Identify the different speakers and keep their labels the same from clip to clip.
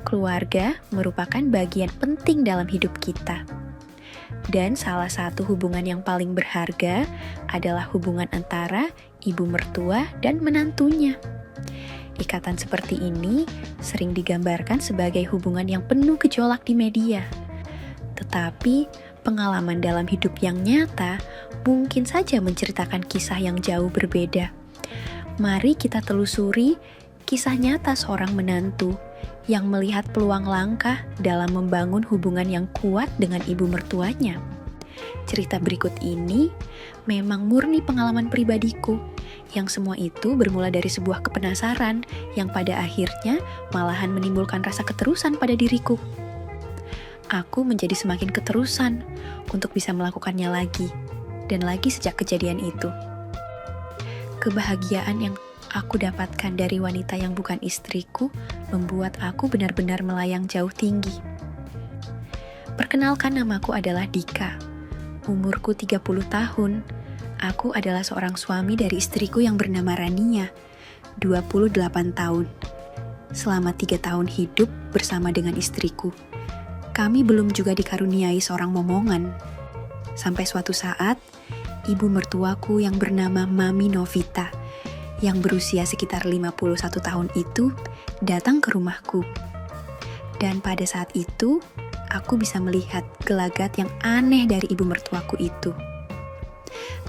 Speaker 1: Keluarga merupakan bagian penting dalam hidup kita. Dan salah satu hubungan yang paling berharga adalah hubungan antara ibu mertua dan menantunya. Ikatan seperti ini sering digambarkan sebagai hubungan yang penuh gejolak di media. Tetapi pengalaman dalam hidup yang nyata mungkin saja menceritakan kisah yang jauh berbeda. Mari kita telusuri kisah nyata seorang menantu yang melihat peluang langka dalam membangun hubungan yang kuat dengan ibu mertuanya. Cerita berikut ini memang murni pengalaman pribadiku, yang semua itu bermula dari sebuah kepenasaran yang pada akhirnya malahan menimbulkan rasa keterusan pada diriku. Aku menjadi semakin keterusan untuk bisa melakukannya lagi, dan lagi sejak kejadian itu. Kebahagiaan yang aku dapatkan dari wanita yang bukan istriku membuat aku benar-benar melayang jauh tinggi. Perkenalkan, namaku adalah Dika. Umurku 30 tahun. Aku adalah seorang suami dari istriku yang bernama Rania, 28 tahun. Selama 3 tahun hidup bersama dengan istriku, kami belum juga dikaruniai seorang momongan. Sampai suatu saat, ibu mertuaku yang bernama Mami Novita, yang berusia sekitar 51 tahun itu, datang ke rumahku. Dan pada saat itu, aku bisa melihat gelagat yang aneh dari ibu mertuaku itu.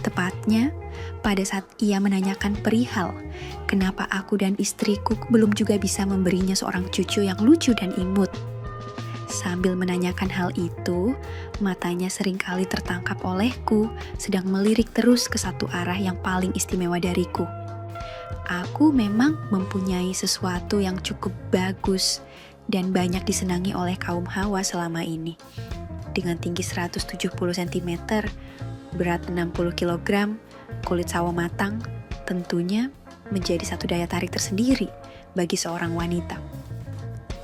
Speaker 1: Tepatnya, pada saat ia menanyakan perihal, kenapa aku dan istriku belum juga bisa memberinya seorang cucu yang lucu dan imut. Sambil menanyakan hal itu, matanya seringkali tertangkap olehku, sedang melirik terus ke satu arah yang paling istimewa dariku. Aku memang mempunyai sesuatu yang cukup bagus dan banyak disenangi oleh kaum Hawa selama ini. Dengan tinggi 170 cm, berat 60 kg, kulit sawo matang, tentunya menjadi satu daya tarik tersendiri bagi seorang wanita.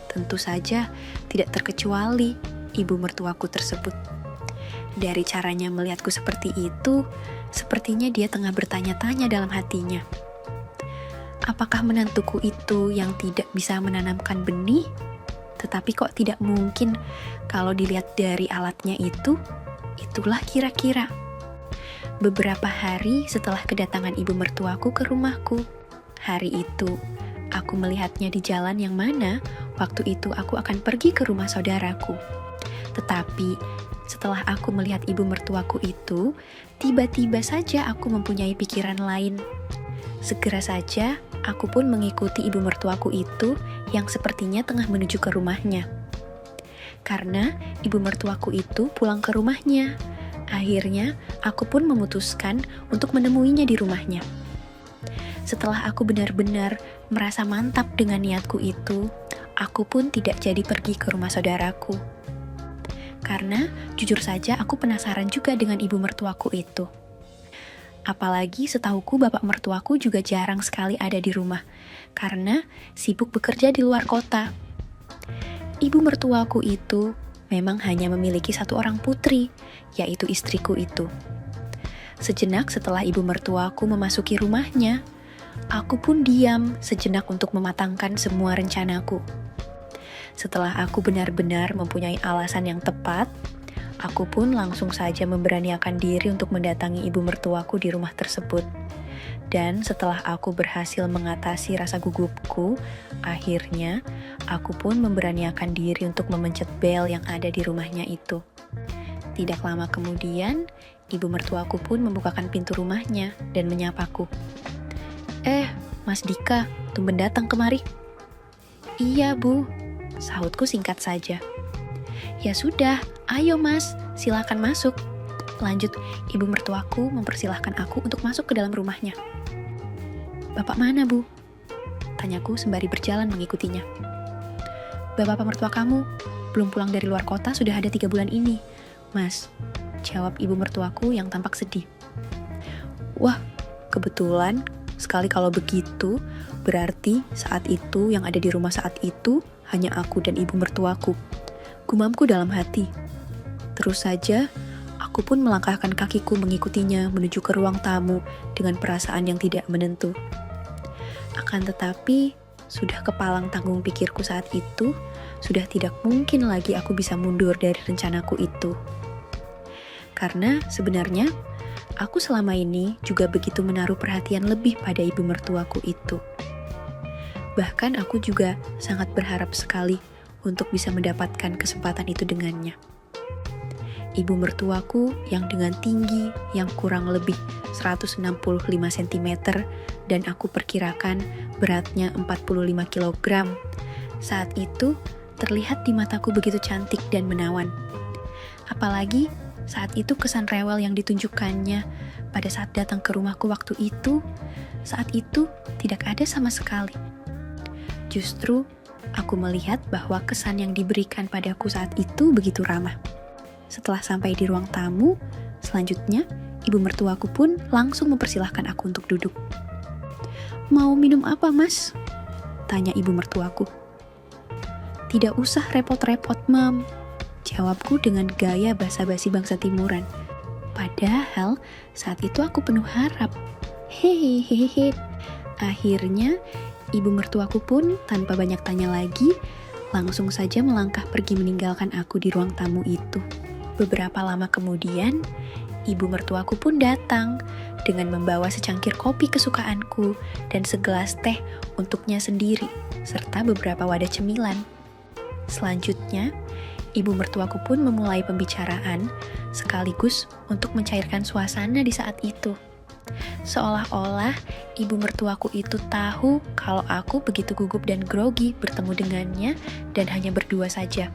Speaker 1: Tentu saja tidak terkecuali ibu mertuaku tersebut. Dari caranya melihatku seperti itu, sepertinya dia tengah bertanya-tanya dalam hatinya. Apakah menantuku itu yang tidak bisa menanamkan benih? Tetapi kok tidak mungkin kalau dilihat dari alatnya itu? Itulah kira-kira. Beberapa hari setelah kedatangan ibu mertuaku ke rumahku, hari itu aku melihatnya di jalan yang mana waktu itu aku akan pergi ke rumah saudaraku. Tetapi setelah aku melihat ibu mertuaku itu, tiba-tiba saja aku mempunyai pikiran lain. Segera saja aku pun mengikuti ibu mertuaku itu yang sepertinya tengah menuju ke rumahnya. Karena ibu mertuaku itu pulang ke rumahnya, akhirnya aku pun memutuskan untuk menemuinya di rumahnya. Setelah aku benar-benar merasa mantap dengan niatku itu, aku pun tidak jadi pergi ke rumah saudaraku. Karena jujur saja aku penasaran juga dengan ibu mertuaku itu. Apalagi setahuku bapak mertuaku juga jarang sekali ada di rumah, karena sibuk bekerja di luar kota. Ibu mertuaku itu memang hanya memiliki satu orang putri, yaitu istriku itu. Sejenak setelah ibu mertuaku memasuki rumahnya, aku pun diam sejenak untuk mematangkan semua rencanaku. Setelah aku benar-benar mempunyai alasan yang tepat, aku pun langsung saja memberaniakan diri untuk mendatangi ibu mertuaku di rumah tersebut. Dan setelah aku berhasil mengatasi rasa gugupku, akhirnya aku pun memberaniakan diri untuk memencet bel yang ada di rumahnya itu. Tidak lama kemudian, ibu mertuaku pun membukakan pintu rumahnya dan menyapaku. Mas Dika, tumben datang kemari." "Iya, Bu," sahutku singkat saja. "Ya sudah, ayo Mas, silakan masuk," lanjut ibu mertuaku mempersilahkan aku untuk masuk ke dalam rumahnya. "Bapak mana, Bu?" tanyaku sembari berjalan mengikutinya. "Bapak mertua kamu belum pulang dari luar kota sudah ada 3 bulan ini, Mas," jawab ibu mertuaku yang tampak sedih. Wah, kebetulan sekali kalau begitu, berarti saat itu yang ada di rumah saat itu hanya aku dan ibu mertuaku. Gumamku dalam hati. Terus saja, aku pun melangkahkan kakiku mengikutinya menuju ke ruang tamu dengan perasaan yang tidak menentu. Akan tetapi, sudah kepalang tanggung pikirku saat itu, sudah tidak mungkin lagi aku bisa mundur dari rencanaku itu. Karena sebenarnya aku selama ini juga begitu menaruh perhatian lebih pada ibu mertuaku itu. Bahkan aku juga sangat berharap sekali untuk bisa mendapatkan kesempatan itu dengannya. Ibu mertuaku yang dengan tinggi yang kurang lebih 165 cm dan aku perkirakan beratnya 45 kg. Saat itu terlihat di mataku begitu cantik dan menawan. Apalagi saat itu kesan rewel yang ditunjukkannya pada saat datang ke rumahku waktu itu, saat itu tidak ada sama sekali. Justru aku melihat bahwa kesan yang diberikan padaku saat itu begitu ramah. Setelah sampai di ruang tamu, selanjutnya ibu mertuaku pun langsung mempersilahkan aku untuk duduk. "Mau minum apa, Mas?" tanya ibu mertuaku. "Tidak usah repot-repot, Mam," jawabku dengan gaya basa-basi bangsa timuran. Padahal saat itu aku penuh harap. Hehehe. Akhirnya ibu mertuaku pun tanpa banyak tanya lagi, langsung saja melangkah pergi meninggalkan aku di ruang tamu itu. Beberapa lama kemudian, ibu mertuaku pun datang dengan membawa secangkir kopi kesukaanku dan segelas teh untuknya sendiri, serta beberapa wadah cemilan. Selanjutnya, ibu mertuaku pun memulai pembicaraan sekaligus untuk mencairkan suasana di saat itu. Seolah-olah ibu mertuaku itu tahu kalau aku begitu gugup dan grogi bertemu dengannya dan hanya berdua saja.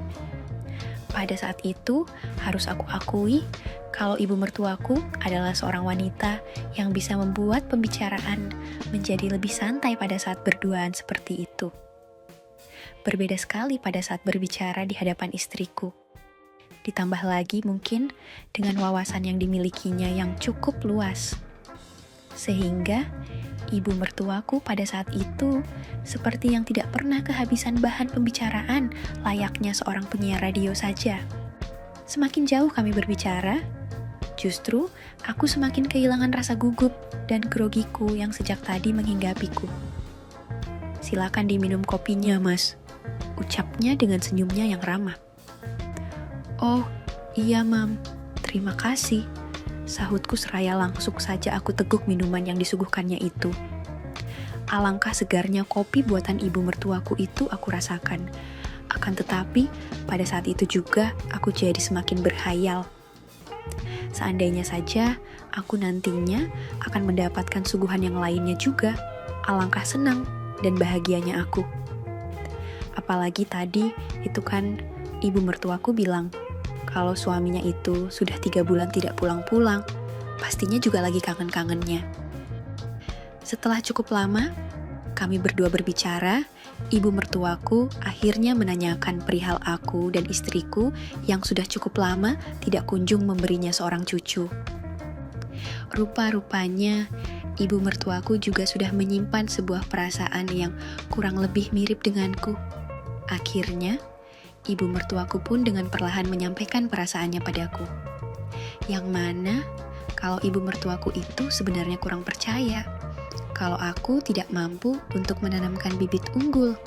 Speaker 1: Pada saat itu, harus aku akui kalau ibu mertuaku adalah seorang wanita yang bisa membuat pembicaraan menjadi lebih santai pada saat berduaan seperti itu. Berbeda sekali pada saat berbicara di hadapan istriku. Ditambah lagi mungkin dengan wawasan yang dimilikinya yang cukup luas. Sehingga ibu mertuaku pada saat itu seperti yang tidak pernah kehabisan bahan pembicaraan layaknya seorang penyiar radio saja. Semakin jauh kami berbicara, justru aku semakin kehilangan rasa gugup dan grogiku yang sejak tadi menghinggapiku. "Silakan diminum kopinya, Mas," ucapnya dengan senyumnya yang ramah. "Oh, iya, Mam. Terima kasih," sahutku seraya langsung saja aku teguk minuman yang disuguhkannya itu. Alangkah segarnya kopi buatan ibu mertuaku itu aku rasakan. Akan tetapi, pada saat itu juga aku jadi semakin berhayal. Seandainya saja aku nantinya akan mendapatkan suguhan yang lainnya juga, alangkah senang dan bahagianya aku. Apalagi tadi itu kan ibu mertuaku bilang kalau suaminya itu sudah 3 bulan tidak pulang-pulang, pastinya juga lagi kangen-kangennya. Setelah cukup lama, kami berdua berbicara, ibu mertuaku akhirnya menanyakan perihal aku dan istriku yang sudah cukup lama tidak kunjung memberinya seorang cucu. Rupa-rupanya, ibu mertuaku juga sudah menyimpan sebuah perasaan yang kurang lebih mirip denganku. Akhirnya, ibu mertuaku pun dengan perlahan menyampaikan perasaannya padaku. Yang mana, kalau ibu mertuaku itu sebenarnya kurang percaya kalau aku tidak mampu untuk menanamkan bibit unggul.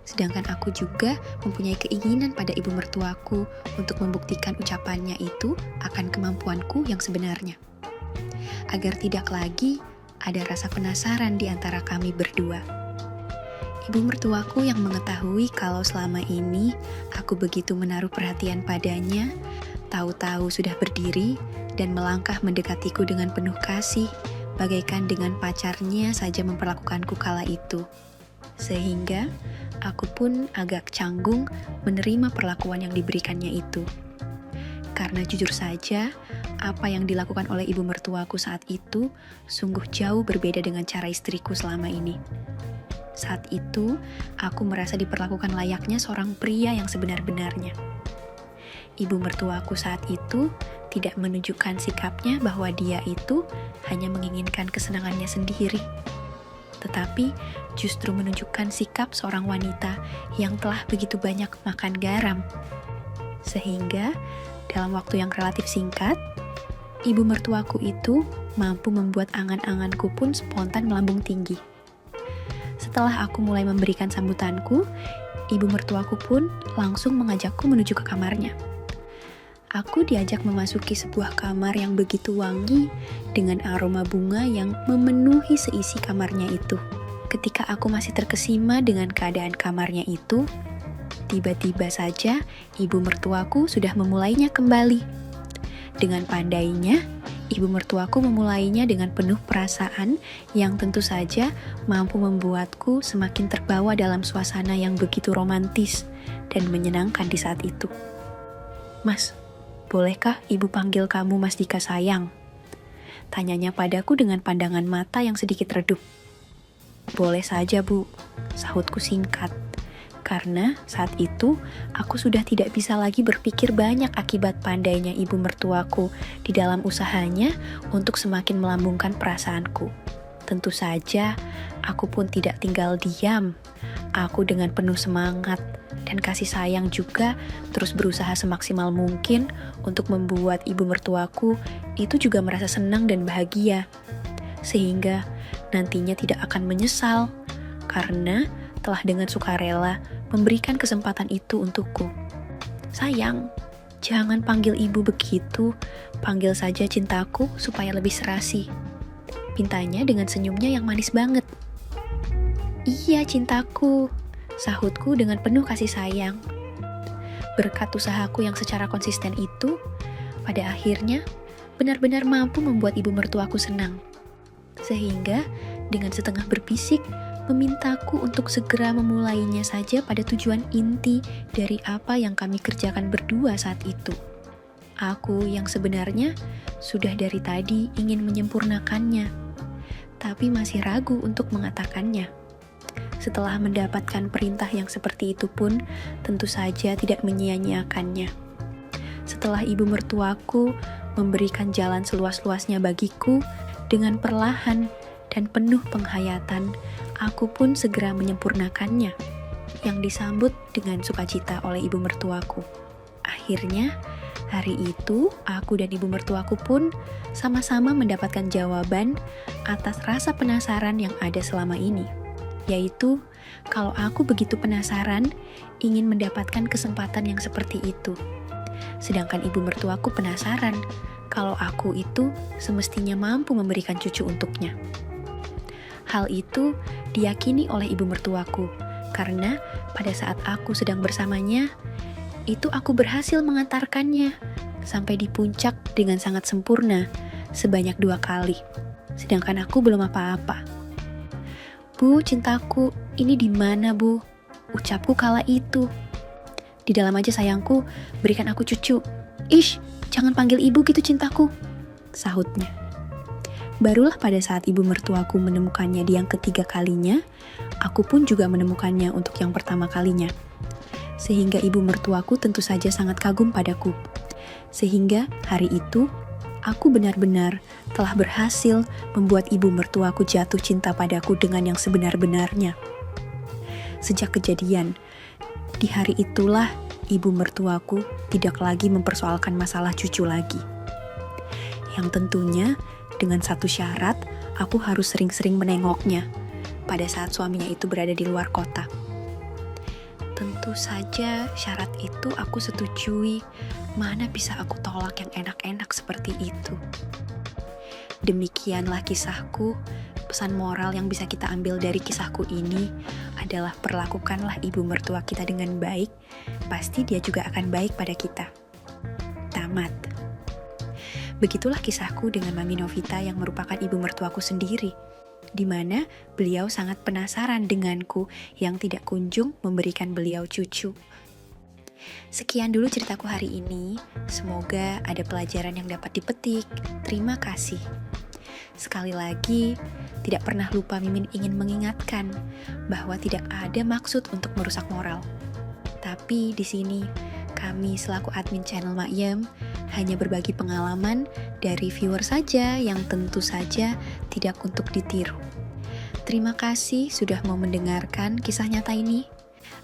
Speaker 1: Sedangkan aku juga mempunyai keinginan pada ibu mertuaku untuk membuktikan ucapannya itu akan kemampuanku yang sebenarnya. Agar tidak lagi ada rasa penasaran di antara kami berdua. Ibu mertuaku yang mengetahui kalau selama ini aku begitu menaruh perhatian padanya, tahu-tahu sudah berdiri dan melangkah mendekatiku dengan penuh kasih, bagaikan dengan pacarnya saja memperlakukanku kala itu. Sehingga aku pun agak canggung menerima perlakuan yang diberikannya itu. Karena jujur saja, apa yang dilakukan oleh ibu mertuaku saat itu sungguh jauh berbeda dengan cara istriku selama ini. Saat itu, aku merasa diperlakukan layaknya seorang pria yang sebenar-benarnya. Ibu mertuaku saat itu tidak menunjukkan sikapnya bahwa dia itu hanya menginginkan kesenangannya sendiri, tetapi justru menunjukkan sikap seorang wanita yang telah begitu banyak makan garam. Sehingga, dalam waktu yang relatif singkat, ibu mertuaku itu mampu membuat angan-anganku pun spontan melambung tinggi. Setelah aku mulai memberikan sambutanku, ibu mertuaku pun langsung mengajakku menuju ke kamarnya. Aku diajak memasuki sebuah kamar yang begitu wangi dengan aroma bunga yang memenuhi seisi kamarnya itu. Ketika aku masih terkesima dengan keadaan kamarnya itu, tiba-tiba saja ibu mertuaku sudah memulainya kembali. Dengan pandainya, ibu mertuaku memulainya dengan penuh perasaan yang tentu saja mampu membuatku semakin terbawa dalam suasana yang begitu romantis dan menyenangkan di saat itu. "Mas, bolehkah ibu panggil kamu Mas Dika sayang?" Tanyanya padaku dengan pandangan mata yang sedikit redup. "Boleh saja, Bu," sahutku singkat. Karena saat itu aku sudah tidak bisa lagi berpikir banyak akibat pandainya ibu mertuaku di dalam usahanya untuk semakin melambungkan perasaanku. Tentu saja aku pun tidak tinggal diam. Aku dengan penuh semangat dan kasih sayang juga terus berusaha semaksimal mungkin untuk membuat ibu mertuaku itu juga merasa senang dan bahagia. Sehingga nantinya tidak akan menyesal karena telah dengan sukarela memberikan kesempatan itu untukku. "Sayang, jangan panggil ibu begitu, panggil saja cintaku supaya lebih serasi," pintanya dengan senyumnya yang manis banget. "Iya cintaku," sahutku dengan penuh kasih sayang. Berkat usahaku yang secara konsisten itu, pada akhirnya benar-benar mampu membuat ibu mertuaku senang. Sehingga dengan setengah berbisik, memintaku untuk segera memulainya saja pada tujuan inti dari apa yang kami kerjakan berdua saat itu. Aku yang sebenarnya sudah dari tadi ingin menyempurnakannya, tapi masih ragu untuk mengatakannya. Setelah mendapatkan perintah yang seperti itu pun, tentu saja tidak menyia-nyiakannya. Setelah ibu mertuaku memberikan jalan seluas-luasnya bagiku, dengan perlahan dan penuh penghayatan, aku pun segera menyempurnakannya, yang disambut dengan sukacita oleh ibu mertuaku. Akhirnya, hari itu aku dan ibu mertuaku pun sama-sama mendapatkan jawaban atas rasa penasaran yang ada selama ini, yaitu kalau aku begitu penasaran ingin mendapatkan kesempatan yang seperti itu. Sedangkan ibu mertuaku penasaran kalau aku itu semestinya mampu memberikan cucu untuknya. Hal itu diyakini oleh ibu mertuaku, karena pada saat aku sedang bersamanya, itu aku berhasil mengantarkannya sampai di puncak dengan sangat sempurna, sebanyak 2 kali. Sedangkan aku belum apa-apa. "Bu, cintaku, ini di mana, Bu?" ucapku kala itu. "Di dalam aja sayangku, berikan aku cucu." "Ish, jangan panggil ibu gitu cintaku," sahutnya. Barulah pada saat ibu mertuaku menemukannya di yang ketiga kalinya, aku pun juga menemukannya untuk yang pertama kalinya. Sehingga ibu mertuaku tentu saja sangat kagum padaku. Sehingga hari itu, aku benar-benar telah berhasil membuat ibu mertuaku jatuh cinta padaku dengan yang sebenar-benarnya. Sejak kejadian, di hari itulah ibu mertuaku tidak lagi mempersoalkan masalah cucu lagi. Yang tentunya, dengan satu syarat, aku harus sering-sering menengoknya pada saat suaminya itu berada di luar kota. Tentu saja syarat itu aku setujui, mana bisa aku tolak yang enak-enak seperti itu. Demikianlah kisahku. Pesan moral yang bisa kita ambil dari kisahku ini adalah perlakukanlah ibu mertua kita dengan baik, pasti dia juga akan baik pada kita. Tamat. Begitulah kisahku dengan Mami Novita yang merupakan ibu mertuaku sendiri, di mana beliau sangat penasaran denganku yang tidak kunjung memberikan beliau cucu. Sekian dulu ceritaku hari ini, semoga ada pelajaran yang dapat dipetik. Terima kasih. Sekali lagi, tidak pernah lupa Mimin ingin mengingatkan bahwa tidak ada maksud untuk merusak moral. Tapi di sini, kami selaku admin channel Makyem hanya berbagi pengalaman dari viewer saja yang tentu saja tidak untuk ditiru. Terima kasih sudah mau mendengarkan kisah nyata ini.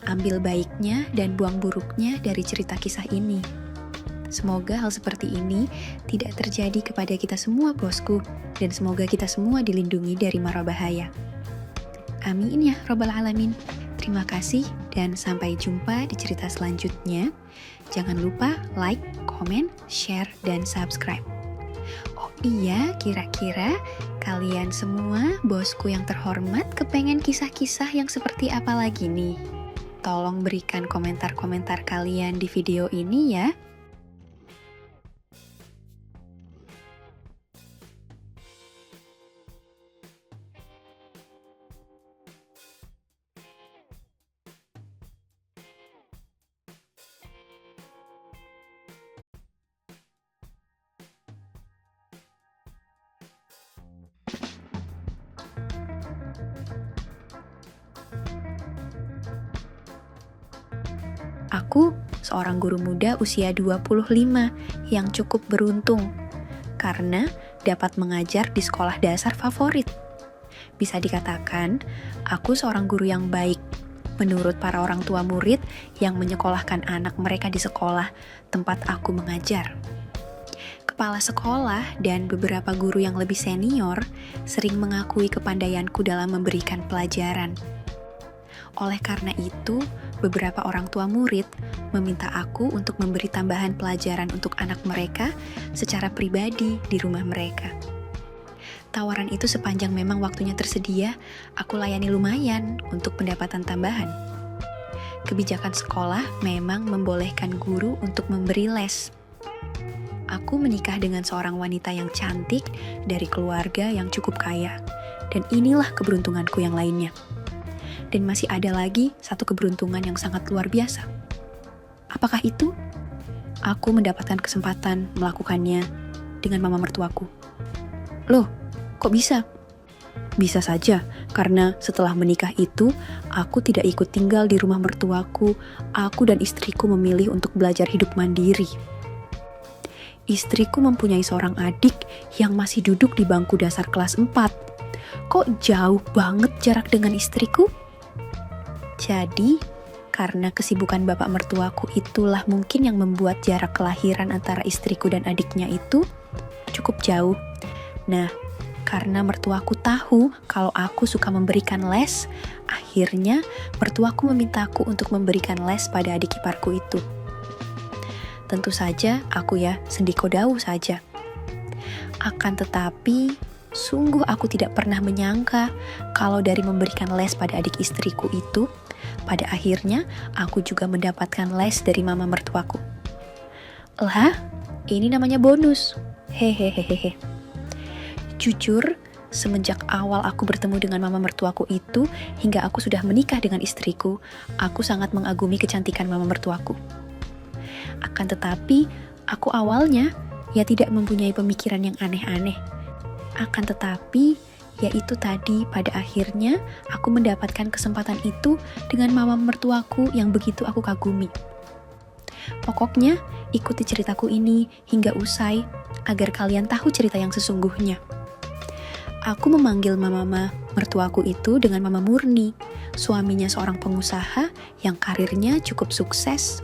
Speaker 1: Ambil baiknya dan buang buruknya dari cerita kisah ini. Semoga hal seperti ini tidak terjadi kepada kita semua bosku, dan semoga kita semua dilindungi dari mara bahaya. Amin ya Rabbal Alamin. Terima kasih. dan sampai jumpa di cerita selanjutnya. Jangan lupa like, komen, share, dan subscribe. Oh iya, kira-kira kalian semua, bosku yang terhormat, kepengen kisah-kisah yang seperti apa lagi nih? Tolong berikan komentar-komentar kalian di video ini ya. Aku seorang guru muda usia 25 yang cukup beruntung karena dapat mengajar di sekolah dasar favorit. Bisa dikatakan, aku seorang guru yang baik menurut para orang tua murid yang menyekolahkan anak mereka di sekolah tempat aku mengajar. Kepala sekolah dan beberapa guru yang lebih senior sering mengakui kepandaianku dalam memberikan pelajaran. Oleh karena itu, beberapa orang tua murid meminta aku untuk memberi tambahan pelajaran untuk anak mereka secara pribadi di rumah mereka. Tawaran itu sepanjang memang waktunya tersedia, aku layani lumayan untuk pendapatan tambahan. Kebijakan sekolah memang membolehkan guru untuk memberi les. Aku menikah dengan seorang wanita yang cantik dari keluarga yang cukup kaya, dan inilah keberuntunganku yang lainnya. Dan masih ada lagi satu keberuntungan yang sangat luar biasa. Apakah itu? Aku mendapatkan kesempatan melakukannya dengan mama mertuaku. Loh, kok bisa? Bisa saja, karena setelah menikah itu, aku tidak ikut tinggal di rumah mertuaku. Aku dan istriku memilih untuk belajar hidup mandiri. Istriku mempunyai seorang adik yang masih duduk di bangku dasar kelas 4. Kok jauh banget jarak dengan istriku? Jadi, karena kesibukan bapak mertuaku itulah mungkin yang membuat jarak kelahiran antara istriku dan adiknya itu cukup jauh. Nah, karena mertuaku tahu kalau aku suka memberikan les, akhirnya mertuaku memintaku untuk memberikan les pada adik iparku itu. Tentu saja aku sendikodau saja. Akan tetapi, sungguh aku tidak pernah menyangka kalau dari memberikan les pada adik istriku itu, pada akhirnya aku juga mendapatkan les dari mama mertuaku. Lah, ini namanya bonus. Hehehehe. Jujur, semenjak awal aku bertemu dengan mama mertuaku itu, hingga aku sudah menikah dengan istriku, aku sangat mengagumi kecantikan mama mertuaku. Akan tetapi, aku awalnya tidak mempunyai pemikiran yang aneh-aneh. Akan tetapi, yaitu tadi pada akhirnya aku mendapatkan kesempatan itu dengan mama mertuaku yang begitu aku kagumi. Pokoknya, ikuti ceritaku ini hingga usai agar kalian tahu cerita yang sesungguhnya. Aku memanggil mama mertuaku itu dengan Mama Murni, suaminya seorang pengusaha yang karirnya cukup sukses.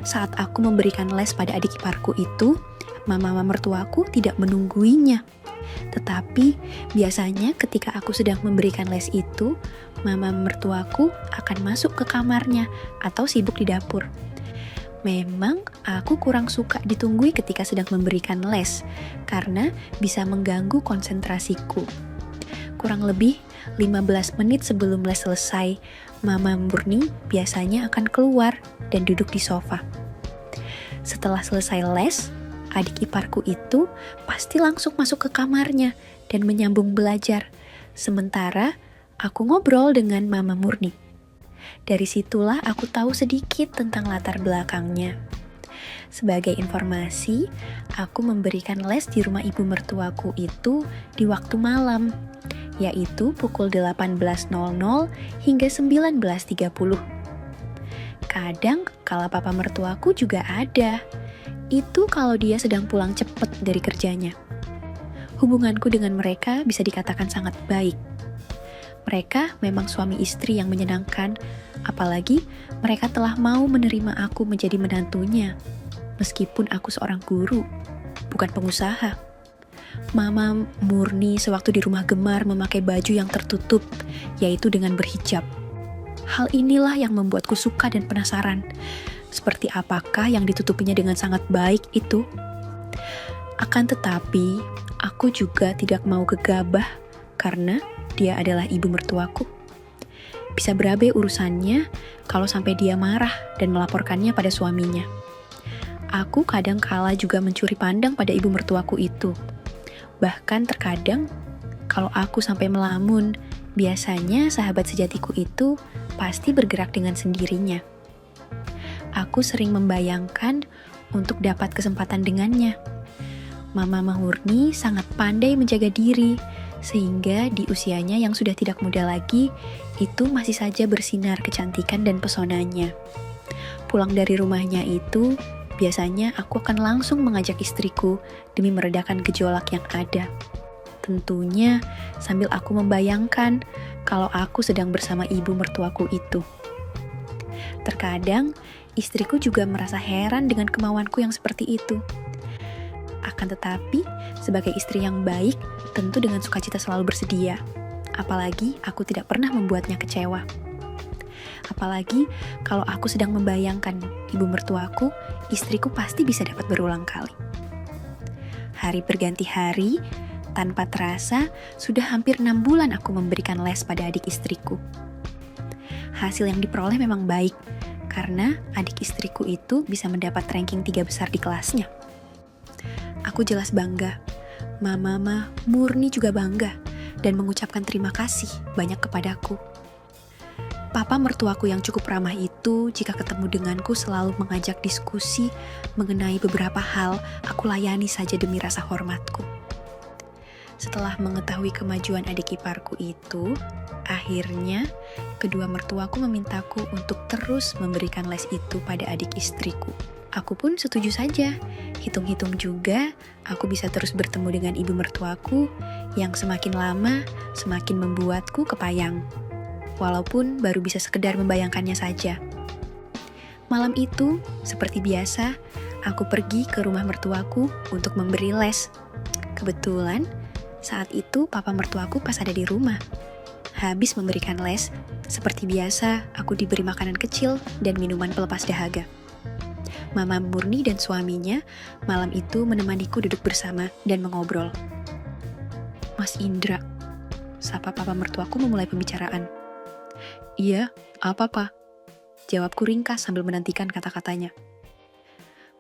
Speaker 1: Saat aku memberikan les pada adik iparku itu, mama mertuaku tidak menungguinya. Tetapi biasanya ketika aku sedang memberikan les itu, mama mertuaku akan masuk ke kamarnya atau sibuk di dapur. Memang aku kurang suka ditunggui ketika sedang memberikan les, karena bisa mengganggu konsentrasiku. Kurang lebih 15 menit sebelum les selesai, Mama Murni biasanya akan keluar dan duduk di sofa. Setelah selesai les, adik iparku itu pasti langsung masuk ke kamarnya dan menyambung belajar. Sementara aku ngobrol dengan Mama Murni. Dari situlah aku tahu sedikit tentang latar belakangnya. Sebagai informasi, aku memberikan les di rumah ibu mertuaku itu di waktu malam, yaitu pukul 18.00 hingga 19.30. Kadang kala papa mertuaku juga ada. Itu kalau dia sedang pulang cepat dari kerjanya. Hubunganku dengan mereka bisa dikatakan sangat baik. Mereka memang suami istri yang menyenangkan, apalagi mereka telah mau menerima aku menjadi menantunya. Meskipun aku seorang guru, bukan pengusaha. Mama Murni sewaktu di rumah gemar memakai baju yang tertutup, yaitu dengan berhijab. Hal inilah yang membuatku suka dan penasaran. Seperti apakah yang ditutupinya dengan sangat baik itu? Akan tetapi, aku juga tidak mau gegabah karena dia adalah ibu mertuaku. Bisa berabe urusannya kalau sampai dia marah dan melaporkannya pada suaminya. Aku kadang kala juga mencuri pandang pada ibu mertuaku itu. Bahkan terkadang, kalau aku sampai melamun, biasanya sahabat sejatiku itu pasti bergerak dengan sendirinya. Aku sering membayangkan untuk dapat kesempatan dengannya. Mama Murni sangat pandai menjaga diri, sehingga di usianya yang sudah tidak muda lagi, itu masih saja bersinar kecantikan dan pesonanya. Pulang dari rumahnya itu, biasanya aku akan langsung mengajak istriku demi meredakan gejolak yang ada. Tentunya sambil aku membayangkan kalau aku sedang bersama ibu mertuaku itu. Terkadang, istriku juga merasa heran dengan kemauanku yang seperti itu. Akan tetapi, sebagai istri yang baik, tentu dengan sukacita selalu bersedia. Apalagi aku tidak pernah membuatnya kecewa. Apalagi kalau aku sedang membayangkan ibu mertuaku, istriku pasti bisa dapat berulang kali. Hari berganti hari, tanpa terasa, sudah hampir 6 bulan aku memberikan les pada adik istriku. Hasil yang diperoleh memang baik, karena adik istriku itu bisa mendapat ranking 3 besar di kelasnya. Aku jelas bangga, Mama Murni juga bangga, dan mengucapkan terima kasih banyak kepadaku. Papa mertuaku yang cukup ramah itu, jika ketemu denganku selalu mengajak diskusi mengenai beberapa hal, aku layani saja demi rasa hormatku. Setelah mengetahui kemajuan adik iparku itu, akhirnya kedua mertuaku memintaku untuk terus memberikan les itu pada adik istriku. Aku pun setuju saja. Hitung-hitung juga, aku bisa terus bertemu dengan ibu mertuaku yang semakin lama semakin membuatku kepayang. Walaupun baru bisa sekedar membayangkannya saja. Malam itu, seperti biasa, aku pergi ke rumah mertuaku untuk memberi les. Kebetulan, saat itu papa mertuaku pas ada di rumah. Habis memberikan les, seperti biasa, aku diberi makanan kecil dan minuman pelepas dahaga. Mama Murni dan suaminya malam itu menemaniku duduk bersama dan mengobrol. Mas Indra, sapa papa mertuaku memulai pembicaraan. Iya, apa Pak? Jawabku ringkas sambil menantikan kata-katanya.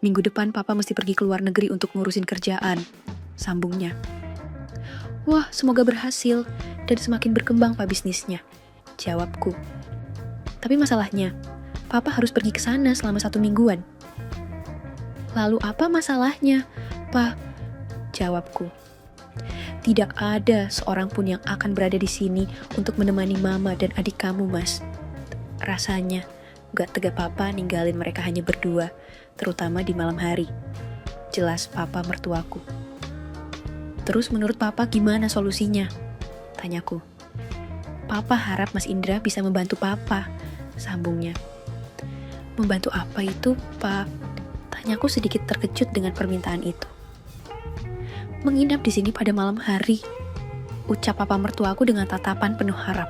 Speaker 1: Minggu depan Papa mesti pergi ke luar negeri untuk ngurusin kerjaan, sambungnya. Wah, semoga berhasil dan semakin berkembang Pak bisnisnya, jawabku. Tapi masalahnya, Papa harus pergi ke sana selama 1 mingguan. Lalu apa masalahnya, Pak? Jawabku. Tidak ada seorang pun yang akan berada di sini untuk menemani mama dan adik kamu, Mas. Rasanya gak tega Papa ninggalin mereka hanya berdua, terutama di malam hari. Jelas Papa mertuaku. Terus menurut Papa gimana solusinya? Tanyaku. Papa harap Mas Indra bisa membantu Papa, sambungnya. Membantu apa itu, Pak? Tanyaku sedikit terkejut dengan permintaan itu. Menginap di sini pada malam hari, ucap papa mertuaku dengan tatapan penuh harap.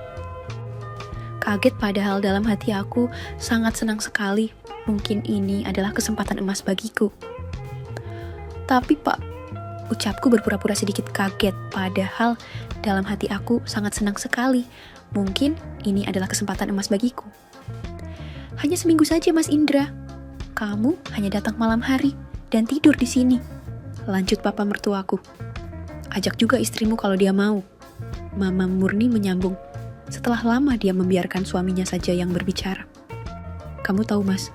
Speaker 1: Kaget padahal dalam hati aku sangat senang sekali, mungkin ini adalah kesempatan emas bagiku. Tapi Pak, ucapku berpura-pura sedikit kaget padahal dalam hati aku sangat senang sekali, mungkin ini adalah kesempatan emas bagiku. Hanya seminggu saja Mas Indra, kamu hanya datang malam hari dan tidur di sini. Lanjut papa mertuaku. Ajak juga istrimu kalau dia mau. Mama Murni menyambung. Setelah lama dia membiarkan suaminya saja yang berbicara. Kamu tahu Mas,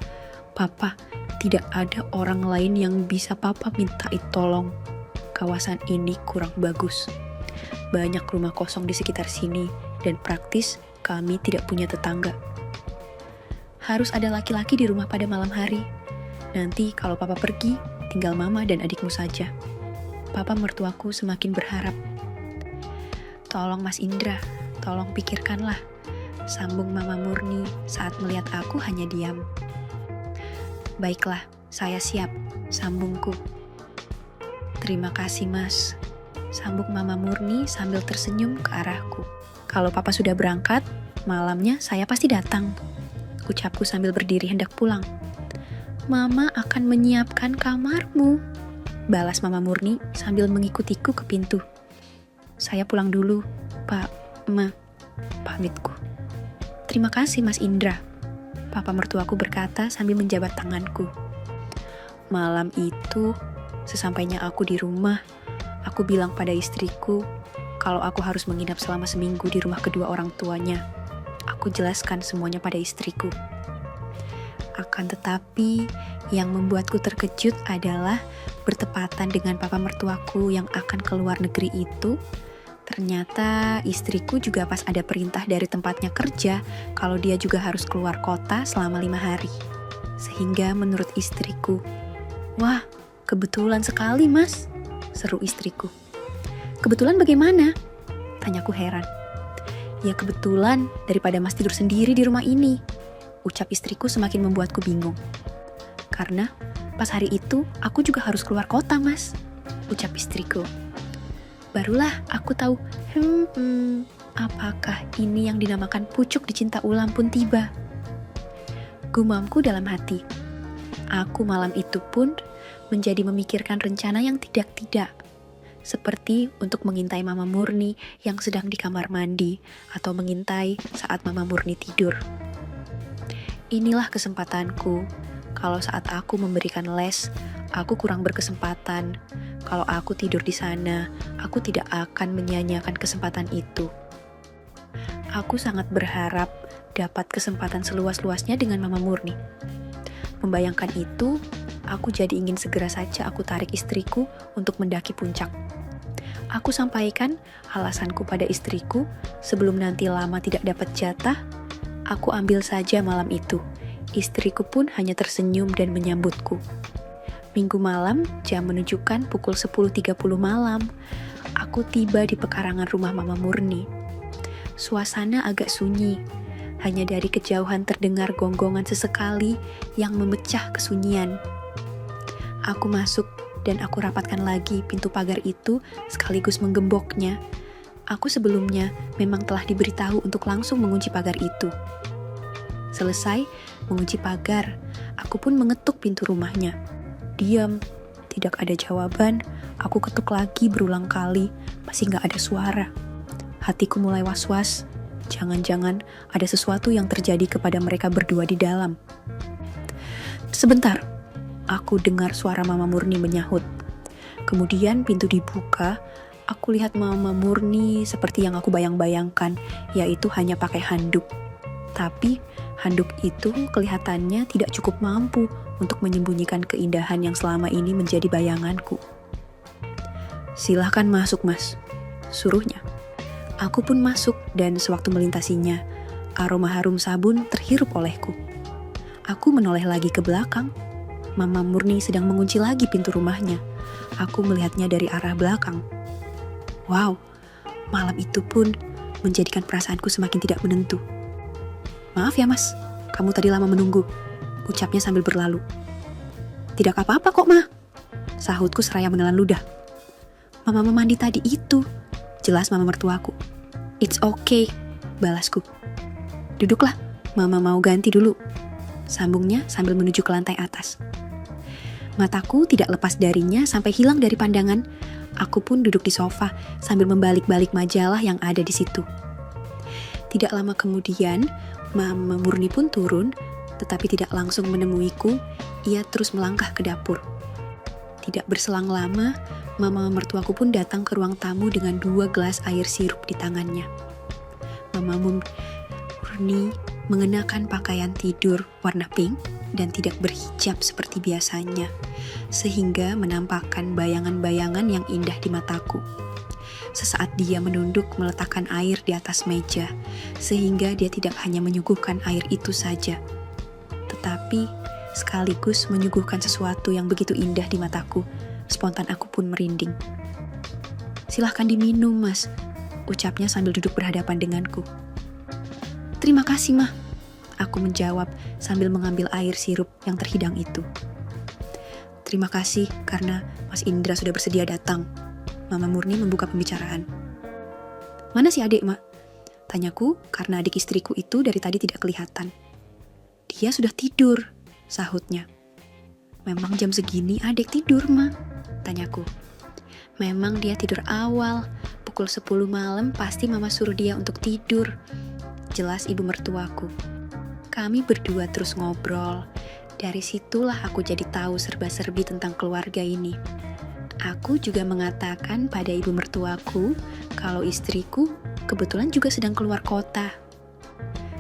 Speaker 1: Papa, tidak ada orang lain yang bisa Papa mintai tolong. Kawasan ini kurang bagus. Banyak rumah kosong di sekitar sini dan praktis kami tidak punya tetangga. Harus ada laki-laki di rumah pada malam hari. Nanti kalau Papa pergi, tinggal Mama dan adikmu saja. Papa mertuaku semakin berharap. Tolong Mas Indra, tolong pikirkanlah, sambung Mama Murni saat melihat aku hanya diam. Baiklah, saya siap, sambungku. Terima kasih Mas, sambung Mama Murni sambil tersenyum ke arahku. Kalau Papa sudah berangkat, Malamnya saya pasti datang, ucapku sambil berdiri hendak pulang. Mama akan menyiapkan kamarmu, balas Mama Murni sambil mengikutiku ke pintu. Saya pulang dulu, Pak, Ma, pamitku. Terima kasih Mas Indra, papa mertuaku berkata sambil menjabat tanganku. Malam itu, sesampainya aku di rumah, aku bilang pada istriku kalau aku harus menginap selama seminggu di rumah kedua orang tuanya. Aku jelaskan semuanya pada istriku. Akan tetapi, yang membuatku terkejut adalah bertepatan dengan papa mertuaku yang akan keluar negeri itu, ternyata istriku juga pas ada perintah dari tempatnya kerja kalau dia juga harus keluar kota selama 5 hari. Sehingga menurut istriku, wah, kebetulan sekali mas, seru istriku. Kebetulan bagaimana? Tanyaku heran. Ya kebetulan daripada mas tidur sendiri di rumah ini, ucap istriku semakin membuatku bingung. Karena pas hari itu aku juga harus keluar kota mas, ucap istriku. Barulah aku tahu, apakah ini yang dinamakan pucuk dicinta ulam pun tiba. Gumamku dalam hati. Aku malam itu pun menjadi memikirkan rencana yang tidak-tidak. Seperti untuk mengintai Mama Murni yang sedang di kamar mandi atau mengintai saat Mama Murni tidur. Inilah kesempatanku. Kalau saat aku memberikan les, aku kurang berkesempatan. Kalau aku tidur di sana, aku tidak akan menyia-nyiakan kesempatan itu. Aku sangat berharap dapat kesempatan seluas-luasnya dengan Mama Murni. Membayangkan itu, aku jadi ingin segera saja aku tarik istriku untuk mendaki puncak. Aku sampaikan alasanku pada istriku sebelum nanti lama tidak dapat jatah, aku ambil saja malam itu. Istriku pun hanya tersenyum dan menyambutku. Minggu malam, jam menunjukkan pukul 10.30 malam, aku tiba di pekarangan rumah Mama Murni. Suasana agak sunyi, hanya dari kejauhan terdengar gonggongan sesekali yang memecah kesunyian. Aku masuk dan aku rapatkan lagi pintu pagar itu sekaligus menggemboknya. Aku sebelumnya memang telah diberitahu untuk langsung mengunci pagar itu. Selesai mengunci pagar, aku pun mengetuk pintu rumahnya. Diam, tidak ada jawaban. Aku ketuk lagi berulang kali, masih gak ada suara. Hatiku mulai was-was. Jangan-jangan ada sesuatu yang terjadi kepada mereka berdua di dalam. Sebentar, aku dengar suara Mama Murni menyahut. Kemudian pintu dibuka, aku lihat Mama Murni seperti yang aku bayang-bayangkan, yaitu hanya pakai handuk. Tapi handuk itu kelihatannya tidak cukup mampu untuk menyembunyikan keindahan yang selama ini menjadi bayanganku. Silahkan masuk mas, suruhnya. Aku pun masuk dan sewaktu melintasinya, aroma harum sabun terhirup olehku. Aku menoleh lagi ke belakang. Mama Murni sedang mengunci lagi pintu rumahnya. Aku melihatnya dari arah belakang. Wow, malam itu pun menjadikan perasaanku semakin tidak menentu. Maaf ya mas, kamu tadi lama menunggu, ucapnya sambil berlalu. Tidak apa-apa kok ma, sahutku seraya menelan ludah. Mama mandi tadi itu, jelas mama mertuaku. It's okay, balasku. Duduklah, mama mau ganti dulu, sambungnya sambil menuju ke lantai atas. Mataku tidak lepas darinya sampai hilang dari pandangan. Aku pun duduk di sofa sambil membalik-balik majalah yang ada di situ. Tidak lama kemudian, Mama Murni pun turun, tetapi tidak langsung menemuiku. Ia terus melangkah ke dapur. Tidak berselang lama, Mama mertuaku pun datang ke ruang tamu dengan 2 gelas air sirup di tangannya. Mama Murni mengenakan pakaian tidur warna pink dan tidak berhijab seperti biasanya, sehingga menampakkan bayangan-bayangan yang indah di mataku. Sesaat dia menunduk meletakkan air di atas meja, sehingga dia tidak hanya menyuguhkan air itu saja, tetapi sekaligus menyuguhkan sesuatu yang begitu indah di mataku. Spontan aku pun merinding. Silahkan diminum mas, ucapnya sambil duduk berhadapan denganku. Terima kasih mah, aku menjawab sambil mengambil air sirup yang terhidang itu. Terima kasih karena Mas Indra sudah bersedia datang. Mama Murni membuka pembicaraan. Mana si adik, Mak? Tanyaku karena adik istriku itu dari tadi tidak kelihatan. Dia sudah tidur, sahutnya. Memang jam segini adik tidur, Ma? Tanyaku. Memang dia tidur awal, pukul 10 malam pasti mama suruh dia untuk tidur. Jelas ibu mertuaku. Kami berdua terus ngobrol. Dari situlah aku jadi tahu serba-serbi tentang keluarga ini. Aku juga mengatakan pada ibu mertuaku kalau istriku kebetulan juga sedang keluar kota.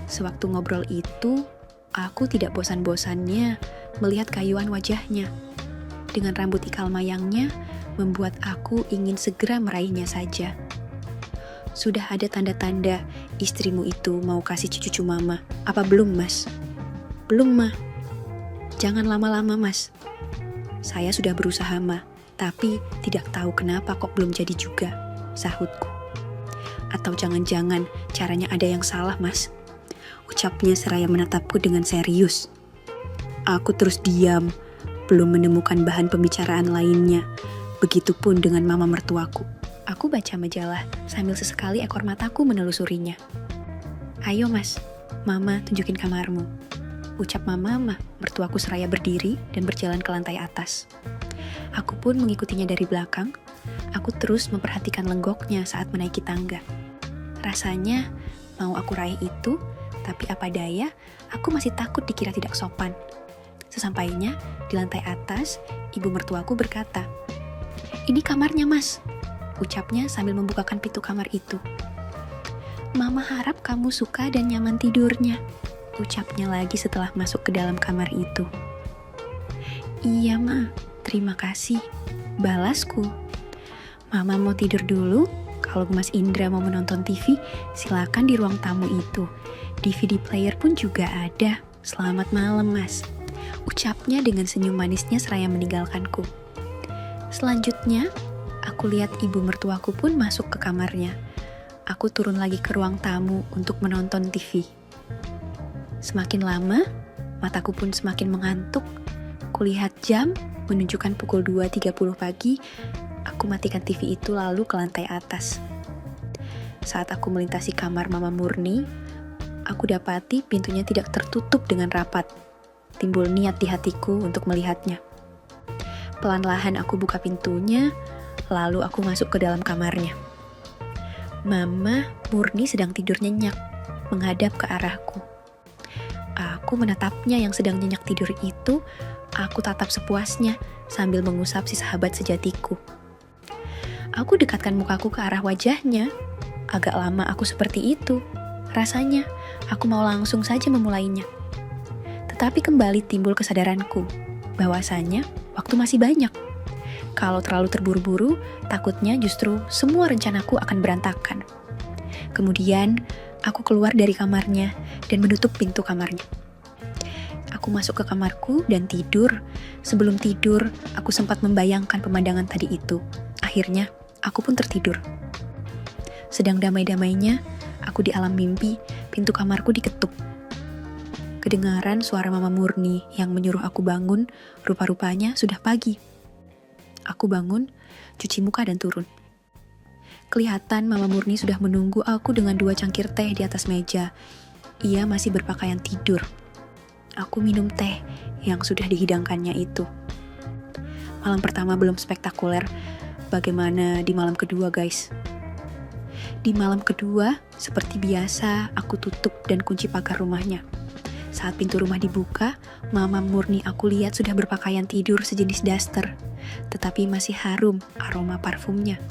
Speaker 1: Sewaktu ngobrol itu, aku tidak bosan-bosannya melihat kayuan wajahnya. Dengan rambut ikal mayangnya, membuat aku ingin segera meraihnya saja. Sudah ada tanda-tanda istrimu itu mau kasih cucu mama. Apa belum, Mas? Belum, Ma. Jangan lama-lama, Mas. Saya sudah berusaha, Ma. Tapi tidak tahu kenapa kok belum jadi juga, sahutku. Atau jangan-jangan caranya ada yang salah, Mas? Ucapnya seraya menatapku dengan serius. Aku terus diam, belum menemukan bahan pembicaraan lainnya. Begitupun dengan mama mertuaku. Aku baca majalah sambil sesekali ekor mataku menelusurinya. Ayo, Mas, Mama tunjukin kamarmu. Ucap mama, mertuaku seraya berdiri dan berjalan ke lantai atas. Aku pun mengikutinya dari belakang. Aku terus memperhatikan lenggoknya saat menaiki tangga. Rasanya mau aku raih itu, tapi apa daya, aku masih takut dikira tidak sopan. Sesampainya di lantai atas, ibu mertuaku berkata, "Ini kamarnya, Mas," ucapnya sambil membukakan pintu kamar itu. "Mama harap kamu suka dan nyaman tidurnya," ucapnya lagi setelah masuk ke dalam kamar itu. "Iya, Ma. Terima kasih," balasku. "Mama mau tidur dulu. Kalau Mas Indra mau menonton TV, silakan di ruang tamu itu. DVD player pun juga ada. Selamat malam, Mas," ucapnya dengan senyum manisnya seraya meninggalkanku. Selanjutnya, aku lihat ibu mertuaku pun masuk ke kamarnya. Aku turun lagi ke ruang tamu untuk menonton TV. Semakin lama, mataku pun semakin mengantuk. Kulihat jam, menunjukkan pukul 2.30 pagi, aku matikan TV itu lalu ke lantai atas. Saat aku melintasi kamar Mama Murni, aku dapati pintunya tidak tertutup dengan rapat. Timbul niat di hatiku untuk melihatnya. Pelan-lahan aku buka pintunya, lalu aku masuk ke dalam kamarnya. Mama Murni sedang tidur nyenyak, menghadap ke arahku. Aku menatapnya yang sedang nyenyak tidur itu. Aku tatap sepuasnya sambil mengusap si sahabat sejatiku. Aku dekatkan mukaku ke arah wajahnya. Agak lama aku seperti itu. Rasanya aku mau langsung saja memulainya. Tetapi kembali timbul kesadaranku bahwasanya waktu masih banyak. Kalau terlalu terburu-buru, takutnya justru semua rencanaku akan berantakan. Kemudian aku keluar dari kamarnya dan menutup pintu kamarnya. Aku masuk ke kamarku dan tidur. Sebelum tidur, aku sempat membayangkan pemandangan tadi itu. Akhirnya, aku pun tertidur. Sedang damai-damainya, aku di alam mimpi, pintu kamarku diketuk. Kedengaran suara Mama Murni yang menyuruh aku bangun, rupa-rupanya sudah pagi. Aku bangun, cuci muka dan turun. Kelihatan Mama Murni sudah menunggu aku dengan 2 cangkir teh di atas meja. Ia masih berpakaian tidur. Aku minum teh yang sudah dihidangkannya itu. Malam pertama belum spektakuler. Bagaimana di malam kedua, guys? Di malam kedua, seperti biasa, aku tutup dan kunci pagar rumahnya. Saat pintu rumah dibuka, Mama Murni aku lihat sudah berpakaian tidur sejenis daster, tetapi masih harum aroma parfumnya.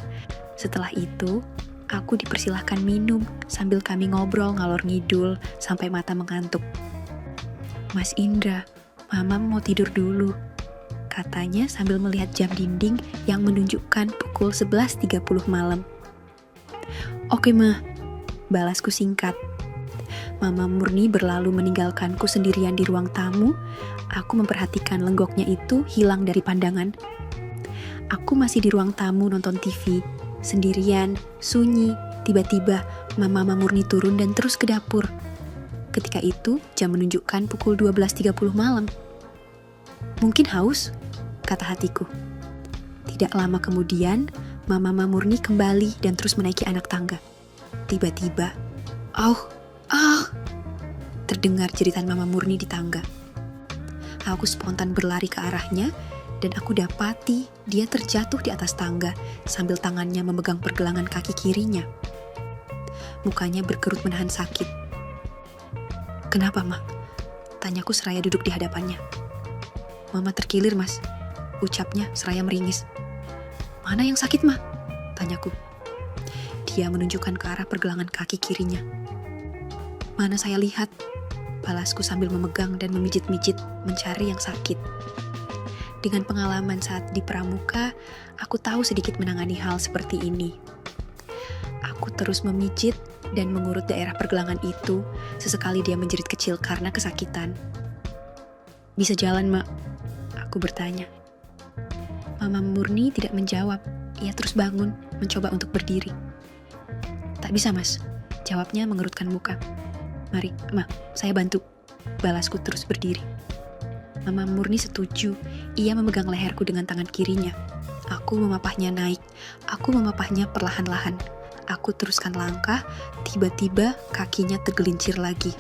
Speaker 1: Setelah itu, aku dipersilahkan minum sambil kami ngobrol ngalor ngidul sampai mata mengantuk. "Mas Indra, Mama mau tidur dulu," katanya sambil melihat jam dinding yang menunjukkan pukul 11.30 malam. "Oke, Ma," balasku singkat. Mama Murni berlalu meninggalkanku sendirian di ruang tamu. Aku memperhatikan lenggoknya itu hilang dari pandangan. Aku masih di ruang tamu nonton TV, sendirian, sunyi. Tiba-tiba Mama Murni turun dan terus ke dapur. Ketika itu, jam menunjukkan pukul 12.30 malam. "Mungkin haus," kata hatiku. Tidak lama kemudian, Mama Murni kembali dan terus menaiki anak tangga. Tiba-tiba, "Auh, ah!" Terdengar jeritan Mama Murni di tangga. Aku spontan berlari ke arahnya dan aku dapati dia terjatuh di atas tangga sambil tangannya memegang pergelangan kaki kirinya. Mukanya berkerut menahan sakit. "Kenapa, Ma?" Tanyaku seraya duduk di hadapannya. "Mama terkilir, Mas," ucapnya seraya meringis. "Mana yang sakit, Ma?" Tanyaku. Dia menunjukkan ke arah pergelangan kaki kirinya. "Mana saya lihat," balasku sambil memegang dan memijit-mijit mencari yang sakit. Dengan pengalaman saat di pramuka, aku tahu sedikit menangani hal seperti ini. Aku terus memijit dan mengurut daerah pergelangan itu, sesekali dia menjerit kecil karena kesakitan. "Bisa jalan, Mak?" Aku bertanya. Mama Murni tidak menjawab. Ia terus bangun, mencoba untuk berdiri. "Tak bisa, Mas," jawabnya mengerutkan muka. "Mari, Ma, saya bantu," balasku terus berdiri. Mama Murni setuju. Ia memegang leherku dengan tangan kirinya. Aku memapahnya naik. Aku memapahnya perlahan-lahan. Aku teruskan langkah, tiba-tiba kakinya tergelincir lagi.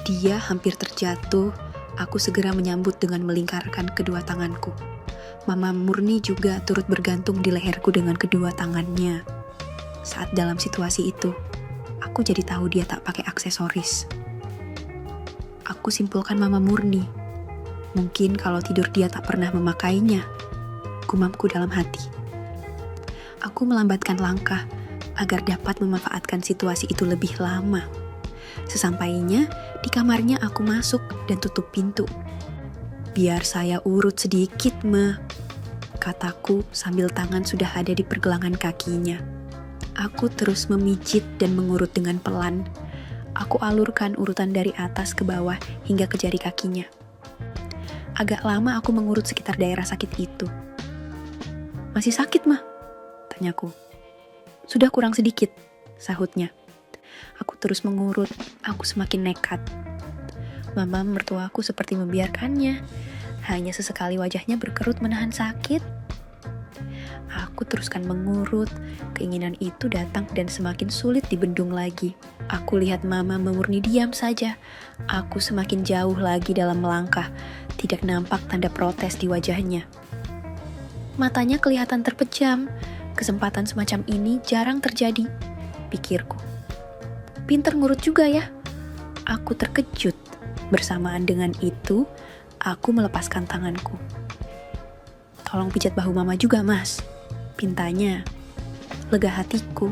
Speaker 1: Dia hampir terjatuh. Aku segera menyambut dengan melingkarkan kedua tanganku. Mama Murni juga turut bergantung di leherku dengan kedua tangannya. Saat dalam situasi itu, aku jadi tahu dia tak pakai aksesoris. Aku simpulkan Mama Murni. Mungkin kalau tidur dia tak pernah memakainya. Gumamku dalam hati. Aku melambatkan langkah agar dapat memanfaatkan situasi itu lebih lama. Sesampainya di kamarnya, aku masuk dan tutup pintu. "Biar saya urut sedikit, Ma," kataku sambil tangan sudah ada di pergelangan kakinya. Aku terus memijit dan mengurut dengan pelan. Aku alurkan urutan dari atas ke bawah hingga ke jari kakinya. Agak lama aku mengurut sekitar daerah sakit itu. "Masih sakit, Ma?" tanyaku. "Sudah kurang sedikit," sahutnya. Aku terus mengurut, aku semakin nekat. Mama mertuaku seperti membiarkannya. Hanya sesekali wajahnya berkerut menahan sakit. Aku teruskan mengurut. Keinginan itu datang dan semakin sulit dibendung lagi. Aku lihat Mama Murni diam saja. Aku semakin jauh lagi dalam melangkah. Tidak nampak tanda protes di wajahnya. Matanya kelihatan terpejam. Kesempatan semacam ini jarang terjadi, pikirku. Pinter ngurut juga ya. Aku terkejut. Bersamaan dengan itu, aku melepaskan tanganku. "Tolong pijat bahu Mama juga, Mas," pintanya. Lega hatiku.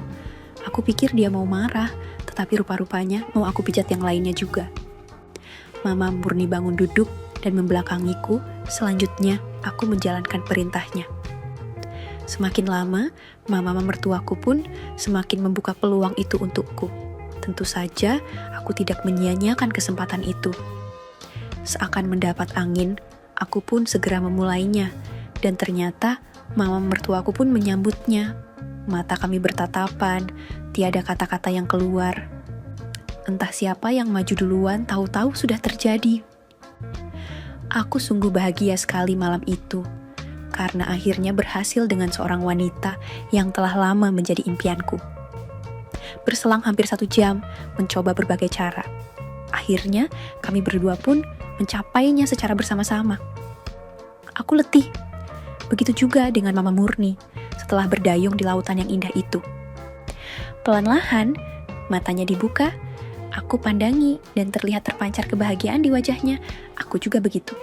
Speaker 1: Aku pikir dia mau marah, tetapi rupa-rupanya mau aku pijat yang lainnya juga. Mama Murni bangun duduk dan membelakangiku. Selanjutnya, aku menjalankan perintahnya. Semakin lama, Mama mertuaku pun semakin membuka peluang itu untukku. Tentu saja, aku tidak menyia-nyiakan kesempatan itu. Seakan mendapat angin, aku pun segera memulainya. Dan ternyata, Mama mertuaku pun menyambutnya. Mata kami bertatapan, tiada kata-kata yang keluar. Entah siapa yang maju duluan, tahu-tahu sudah terjadi. Aku sungguh bahagia sekali malam itu, karena akhirnya berhasil dengan seorang wanita yang telah lama menjadi impianku. Berselang hampir 1 jam, mencoba berbagai cara. Akhirnya, kami berdua pun mencapainya secara bersama-sama. Aku letih. Begitu juga dengan Mama Murni, setelah berdayung di lautan yang indah itu. Pelan-lahan, matanya dibuka, aku pandangi dan terlihat terpancar kebahagiaan di wajahnya. Aku juga begitu.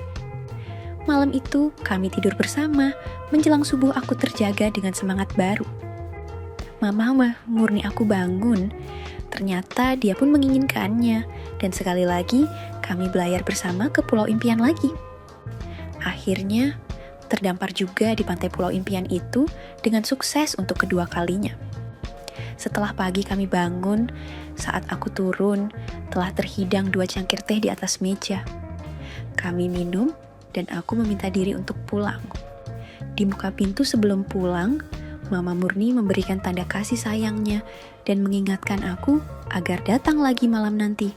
Speaker 1: Malam itu, kami tidur bersama. Menjelang subuh, aku terjaga dengan semangat baru. Mama Murni aku bangun. Ternyata dia pun menginginkannya. Dan sekali lagi, kami belayar bersama ke Pulau Impian lagi. Akhirnya, terdampar juga di pantai Pulau Impian itu dengan sukses untuk kedua kalinya. Setelah pagi kami bangun, saat aku turun, telah terhidang 2 cangkir teh di atas meja. Kami minum, dan aku meminta diri untuk pulang. Di muka pintu sebelum pulang, Mama Murni memberikan tanda kasih sayangnya dan mengingatkan aku agar datang lagi malam nanti.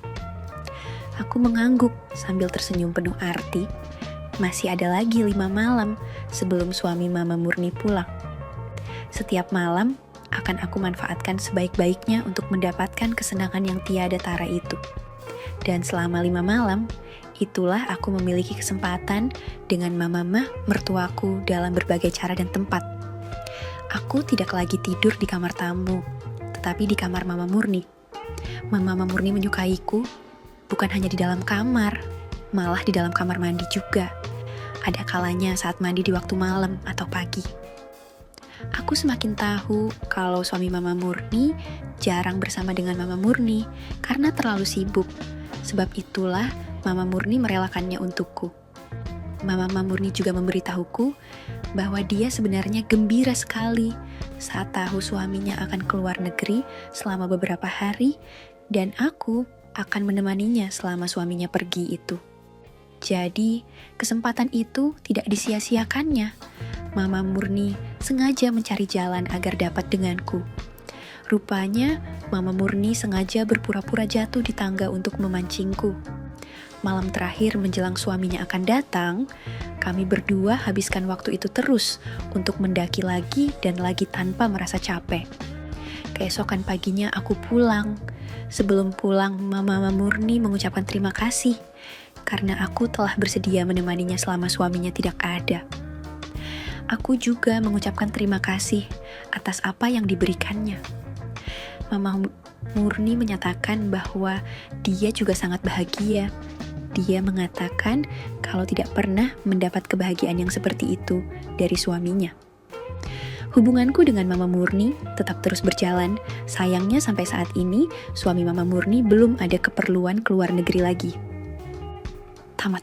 Speaker 1: Aku mengangguk sambil tersenyum penuh arti. Masih ada lagi 5 malam sebelum suami Mama Murni pulang. Setiap malam, akan aku manfaatkan sebaik-baiknya untuk mendapatkan kesenangan yang tiada tara itu. Dan selama 5 malam, itulah aku memiliki kesempatan dengan mama mertuaku dalam berbagai cara dan tempat. Aku tidak lagi tidur di kamar tamu, tetapi di kamar Mama Murni. Mama Murni menyukaiku, bukan hanya di dalam kamar, malah di dalam kamar mandi juga. Ada kalanya saat mandi di waktu malam atau pagi. Aku semakin tahu kalau suami Mama Murni jarang bersama dengan Mama Murni karena terlalu sibuk. Sebab itulah Mama Murni merelakannya untukku. Mama Murni juga memberitahuku bahwa dia sebenarnya gembira sekali saat tahu suaminya akan keluar negeri selama beberapa hari dan aku akan menemaninya selama suaminya pergi itu. Jadi, kesempatan itu tidak disia-siakannya. Mama Murni sengaja mencari jalan agar dapat denganku. Rupanya, Mama Murni sengaja berpura-pura jatuh di tangga untuk memancingku. Malam terakhir menjelang suaminya akan datang, kami berdua habiskan waktu itu terus untuk mendaki lagi dan lagi tanpa merasa capek. Keesokan paginya aku pulang. Sebelum pulang, Mama Murni mengucapkan terima kasih karena aku telah bersedia menemaninya selama suaminya tidak ada. Aku juga mengucapkan terima kasih atas apa yang diberikannya. Mama Murni menyatakan bahwa dia juga sangat bahagia. Dia mengatakan kalau tidak pernah mendapat kebahagiaan yang seperti itu dari suaminya. Hubunganku dengan Mama Murni tetap terus berjalan. Sayangnya sampai saat ini, suami Mama Murni belum ada keperluan keluar negeri lagi. Tamat.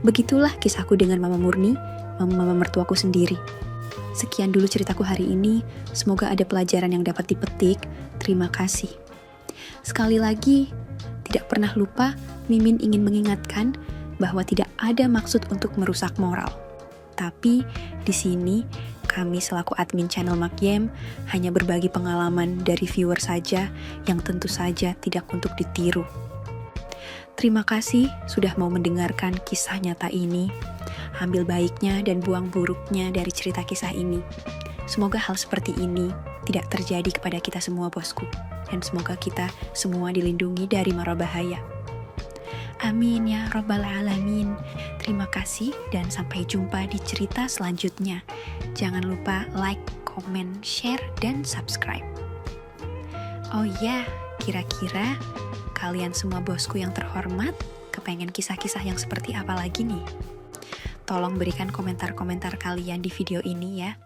Speaker 1: Begitulah kisahku dengan Mama Murni, Mama mertuaku sendiri. Sekian dulu ceritaku hari ini. Semoga ada pelajaran yang dapat dipetik. Terima kasih. Sekali lagi, tidak pernah lupa, Mimin ingin mengingatkan bahwa tidak ada maksud untuk merusak moral. Tapi di sini kami selaku admin channel Makyem hanya berbagi pengalaman dari viewer saja yang tentu saja tidak untuk ditiru. Terima kasih sudah mau mendengarkan kisah nyata ini. Ambil baiknya dan buang buruknya dari cerita kisah ini. Semoga hal seperti ini tidak terjadi kepada kita semua, bosku. Dan semoga kita semua dilindungi dari mara bahaya. Amin ya Rabbal Alamin. Terima kasih dan sampai jumpa di cerita selanjutnya. Jangan lupa like, comment, share, dan subscribe. Oh ya, kira-kira kalian semua bosku yang terhormat kepengen kisah-kisah yang seperti apa lagi nih? Tolong berikan komentar-komentar kalian di video ini ya.